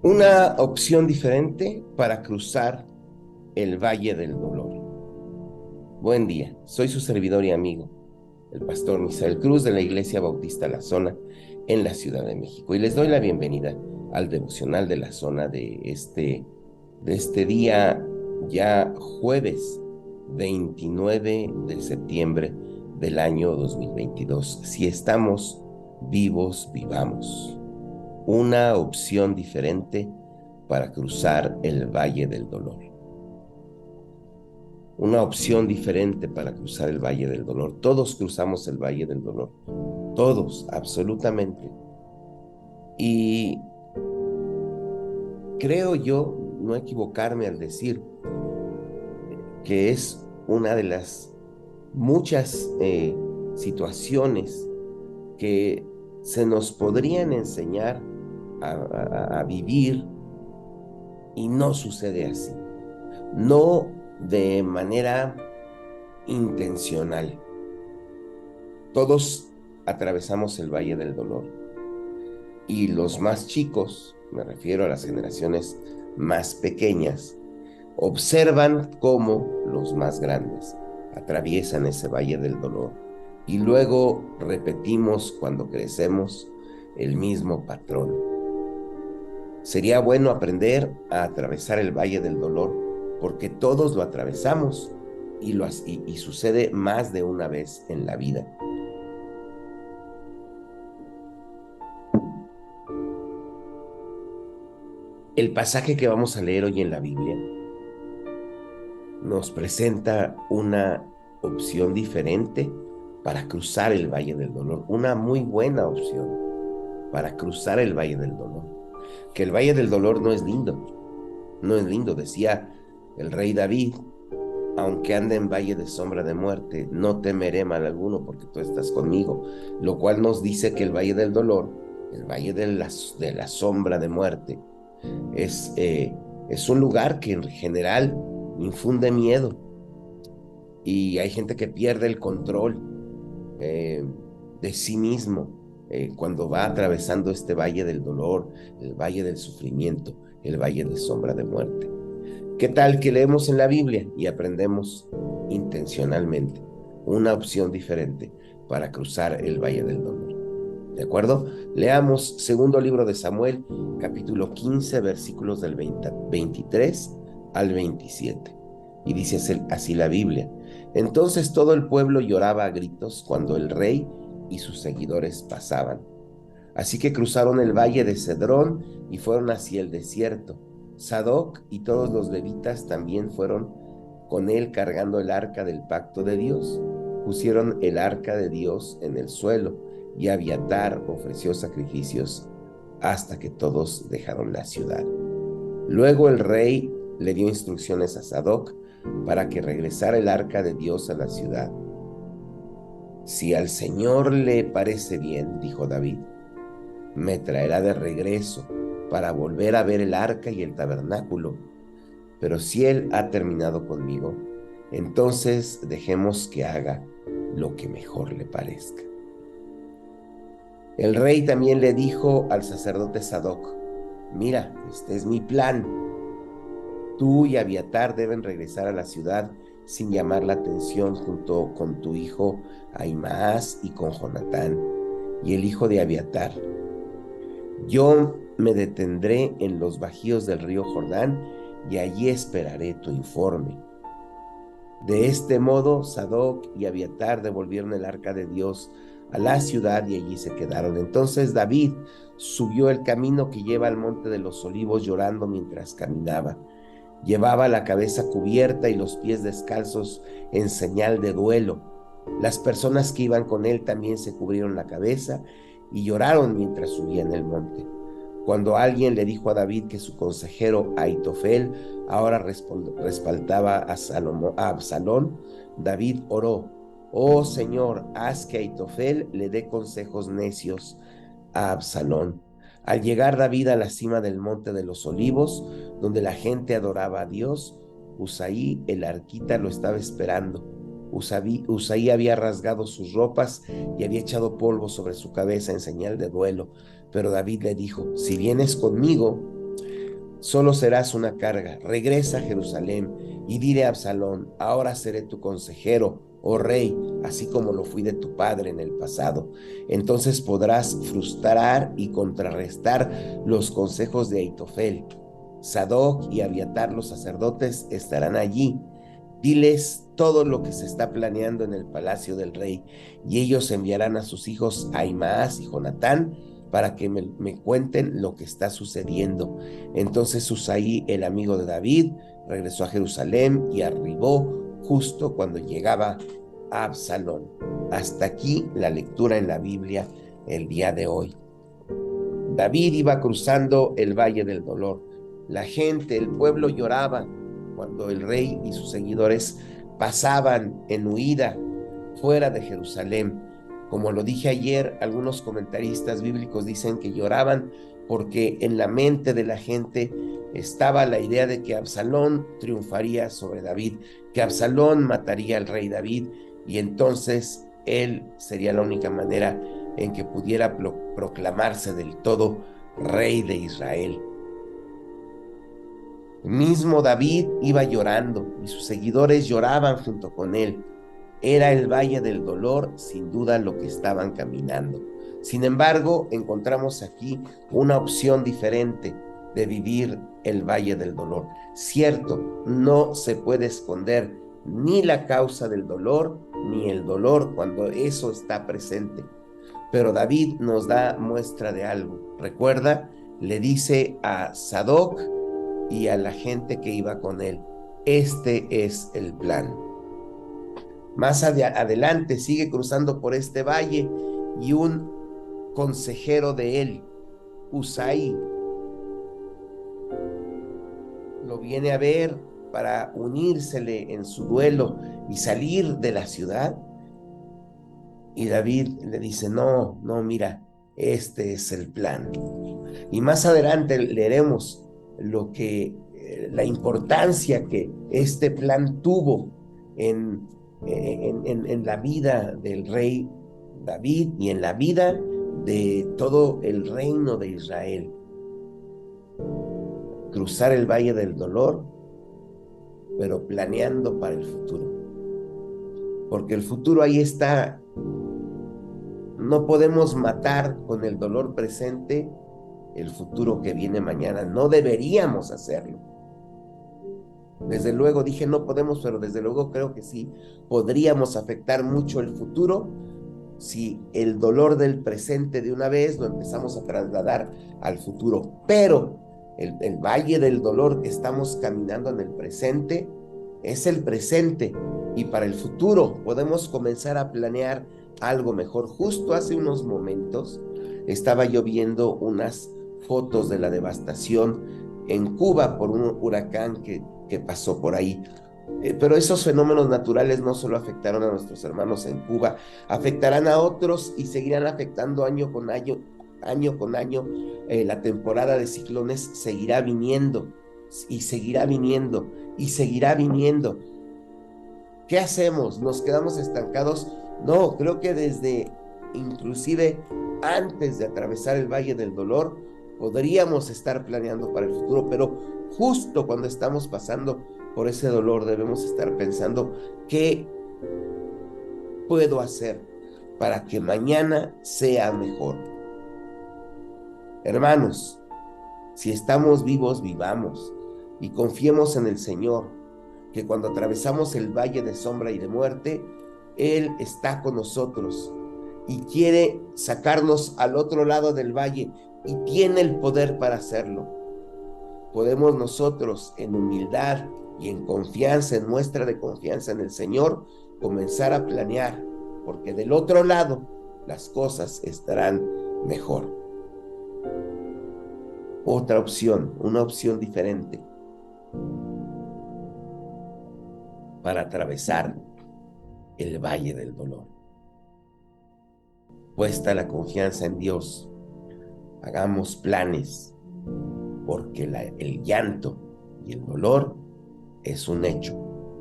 Una opción diferente para cruzar el Valle del Dolor. Buen día, soy su servidor y amigo, el pastor Misael Cruz de la Iglesia Bautista La Zona en la Ciudad de México. Y les doy la bienvenida al devocional de la zona de este día, ya jueves 29 de septiembre del año 2022. Si estamos vivos, vivamos. Una opción diferente para cruzar el Valle del Dolor. Una opción diferente para cruzar el Valle del Dolor. Todos cruzamos el Valle del Dolor. Todos, absolutamente. Y creo yo no equivocarme al decir que es una de las muchas situaciones que se nos podrían enseñar a vivir y no sucede así. No de manera intencional. Todos atravesamos el Valle del Dolor y los más chicos, me refiero a las generaciones más pequeñas, observan cómo los más grandes atraviesan ese Valle del Dolor y luego repetimos cuando crecemos el mismo patrón. Sería bueno aprender a atravesar el Valle del Dolor porque todos lo atravesamos y sucede más de una vez en la vida. El pasaje que vamos a leer hoy en la Biblia nos presenta una opción diferente para cruzar el Valle del Dolor, una muy buena opción para cruzar el Valle del Dolor. Que el Valle del Dolor no es lindo, no es lindo, decía el rey David: aunque ande en valle de sombra de muerte, no temeré mal alguno porque tú estás conmigo. Lo cual nos dice que el Valle del Dolor, el Valle de la sombra de muerte, es un lugar que en general infunde miedo y hay gente que pierde el control eh, de sí mismo cuando va atravesando este Valle del Dolor, el Valle del Sufrimiento, el Valle de sombra de muerte. ¿Qué tal que leemos en la Biblia y aprendemos intencionalmente una opción diferente para cruzar el Valle del Dolor? ¿De acuerdo? Leamos segundo libro de Samuel, capítulo 15, versículos del 23 al 27. Y dice así la Biblia: entonces todo el pueblo lloraba a gritos cuando el rey y sus seguidores pasaban. Así que cruzaron el valle de Cedrón y fueron hacia el desierto. Sadoc y todos los levitas también fueron con él cargando el arca del pacto de Dios. Pusieron el arca de Dios en el suelo y Abiatar ofreció sacrificios hasta que todos dejaron la ciudad. Luego el rey le dio instrucciones a Sadoc para que regresara el arca de Dios a la ciudad. Si al Señor le parece bien, dijo David, me traerá de regreso para volver a ver el arca y el tabernáculo. Pero si él ha terminado conmigo, entonces dejemos que haga lo que mejor le parezca. El rey también le dijo al sacerdote Sadoc: mira, este es mi plan. Tú y Abiatar deben regresar a la ciudad sin llamar la atención junto con tu hijo Ahimaas y con Jonatán y el hijo de Abiatar. Yo me detendré en los bajíos del río Jordán y allí esperaré tu informe. De este modo, Sadoc y Abiatar devolvieron el arca de Dios a la ciudad y allí se quedaron. Entonces David subió el camino que lleva al monte de los olivos llorando mientras caminaba. Llevaba la cabeza cubierta y los pies descalzos en señal de duelo. Las personas que iban con él también se cubrieron la cabeza y lloraron mientras subían el monte. Cuando alguien le dijo a David que su consejero Ahitofel ahora respaldaba a Absalón, David oró: oh Señor, haz que Ahitofel le dé consejos necios a Absalón. Al llegar David a la cima del monte de los olivos, donde la gente adoraba a Dios, Usaí el arquita lo estaba esperando. Usaí había rasgado sus ropas y había echado polvo sobre su cabeza en señal de duelo. Pero David le dijo: si vienes conmigo, Solo serás una carga. Regresa a Jerusalén y dile a Absalón: ahora seré tu consejero, oh rey, así como lo fui de tu padre en el pasado. Entonces podrás frustrar y contrarrestar los consejos de Ahitofel. Sadoc y Abiatar, los sacerdotes, estarán allí. Diles todo lo que se está planeando en el palacio del rey, y ellos enviarán a sus hijos Ahimaas y Jonatán para que me cuenten lo que está sucediendo. Entonces Usaí, el amigo de David, regresó a Jerusalén y arribó justo cuando llegaba a Absalón. Hasta aquí la lectura en la Biblia el día de hoy. David iba cruzando el Valle del Dolor. La gente, el pueblo lloraba cuando el rey y sus seguidores pasaban en huida fuera de Jerusalén. Como lo dije ayer, algunos comentaristas bíblicos dicen que lloraban porque en la mente de la gente estaba la idea de que Absalón triunfaría sobre David, que Absalón mataría al rey David y entonces él sería la única manera en que pudiera proclamarse del todo rey de Israel. Mismo David iba llorando y sus seguidores lloraban junto con él. Era el valle del dolor, sin duda, lo que estaban caminando. Sin embargo, encontramos aquí una opción diferente de vivir el valle del dolor. Cierto, no se puede esconder ni la causa del dolor, ni el dolor cuando eso está presente. Pero David nos da muestra de algo. Recuerda, le dice a Sadoc y a la gente que iba con él: este es el plan. Más adelante sigue cruzando por este valle y un consejero de él, Usaí, lo viene a ver para unírsele en su duelo y salir de la ciudad. Y David le dice: no, no, mira, este es el plan. Y más adelante leeremos la importancia que este plan tuvo en la vida del rey David y en la vida de todo el reino de Israel. Cruzar el valle del dolor, pero planeando para el futuro. Porque el futuro ahí está. No podemos matar con el dolor presente el futuro que viene mañana. No deberíamos hacerlo. Desde luego dije no podemos, pero desde luego creo que sí podríamos afectar mucho el futuro si el dolor del presente de una vez lo empezamos a trasladar al futuro. Pero el valle del dolor que estamos caminando en el presente es el presente, y para el futuro podemos comenzar a planear algo mejor. Justo hace unos momentos estaba yo viendo unas fotos de la devastación en Cuba por un huracán que pasó por ahí. Pero esos fenómenos naturales no solo afectaron a nuestros hermanos en Cuba, afectarán a otros y seguirán afectando año con año, año con año. La temporada de ciclones seguirá viniendo y seguirá viniendo y seguirá viniendo. ¿Qué hacemos? ¿Nos quedamos estancados? No, creo que desde inclusive antes de atravesar el Valle del Dolor podríamos estar planeando para el futuro, pero justo cuando estamos pasando por ese dolor debemos estar pensando: ¿qué puedo hacer para que mañana sea mejor? Hermanos, si estamos vivos, vivamos y confiemos en el Señor, que cuando atravesamos el valle de sombra y de muerte, Él está con nosotros y quiere sacarnos al otro lado del valle y tiene el poder para hacerlo. Podemos nosotros, en humildad y en confianza, en muestra de confianza en el Señor, comenzar a planear, porque del otro lado las cosas estarán mejor. Otra opción, una opción diferente para atravesar el valle del dolor. Puesta la confianza en Dios, hagamos planes, porque el llanto y el dolor es un hecho,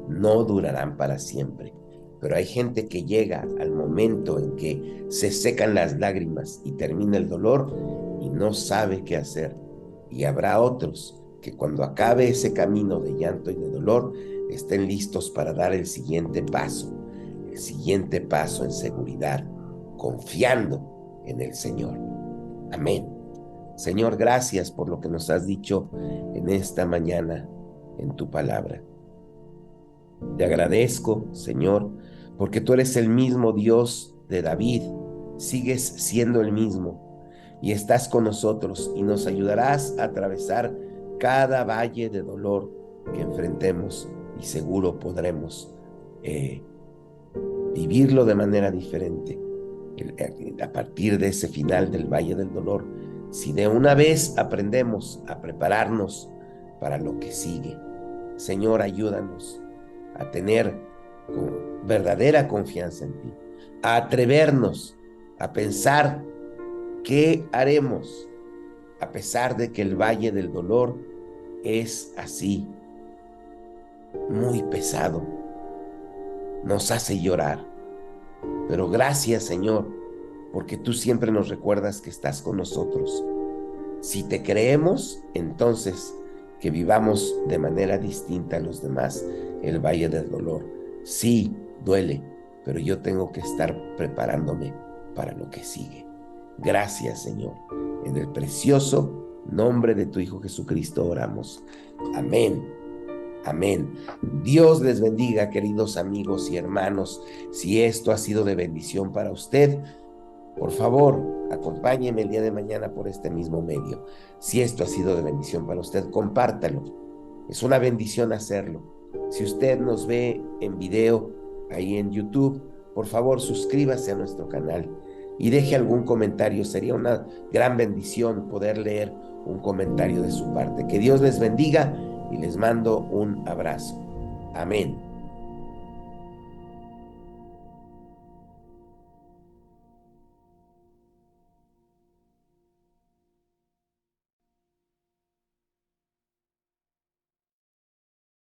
no durarán para siempre. Pero hay gente que llega al momento en que se secan las lágrimas y termina el dolor y no sabe qué hacer. Y habrá otros que cuando acabe ese camino de llanto y de dolor, estén listos para dar el siguiente paso en seguridad, confiando en el Señor. Amén. Señor, gracias por lo que nos has dicho en esta mañana en tu palabra. Te agradezco, Señor, porque tú eres el mismo Dios de David, sigues siendo el mismo y estás con nosotros y nos ayudarás a atravesar cada valle de dolor que enfrentemos y seguro podremos vivirlo de manera diferente. A partir de ese final del valle del dolor, si de una vez aprendemos a prepararnos para lo que sigue. Señor, ayúdanos a tener verdadera confianza en ti, a atrevernos a pensar qué haremos a pesar de que el valle del dolor es así, muy pesado, nos hace llorar. Pero gracias, Señor, porque tú siempre nos recuerdas que estás con nosotros. Si te creemos, entonces que vivamos de manera distinta a los demás el valle del dolor. Sí, duele, pero yo tengo que estar preparándome para lo que sigue. Gracias, Señor. En el precioso nombre de tu Hijo Jesucristo oramos. Amén. Amén. Dios les bendiga, queridos amigos y hermanos. Si esto ha sido de bendición para usted, por favor, acompáñeme el día de mañana por este mismo medio. Si esto ha sido de bendición para usted, compártalo. Es una bendición hacerlo. Si usted nos ve en video ahí en YouTube, por favor, suscríbase a nuestro canal y deje algún comentario. Sería una gran bendición poder leer un comentario de su parte. Que Dios les bendiga y les mando un abrazo. Amén.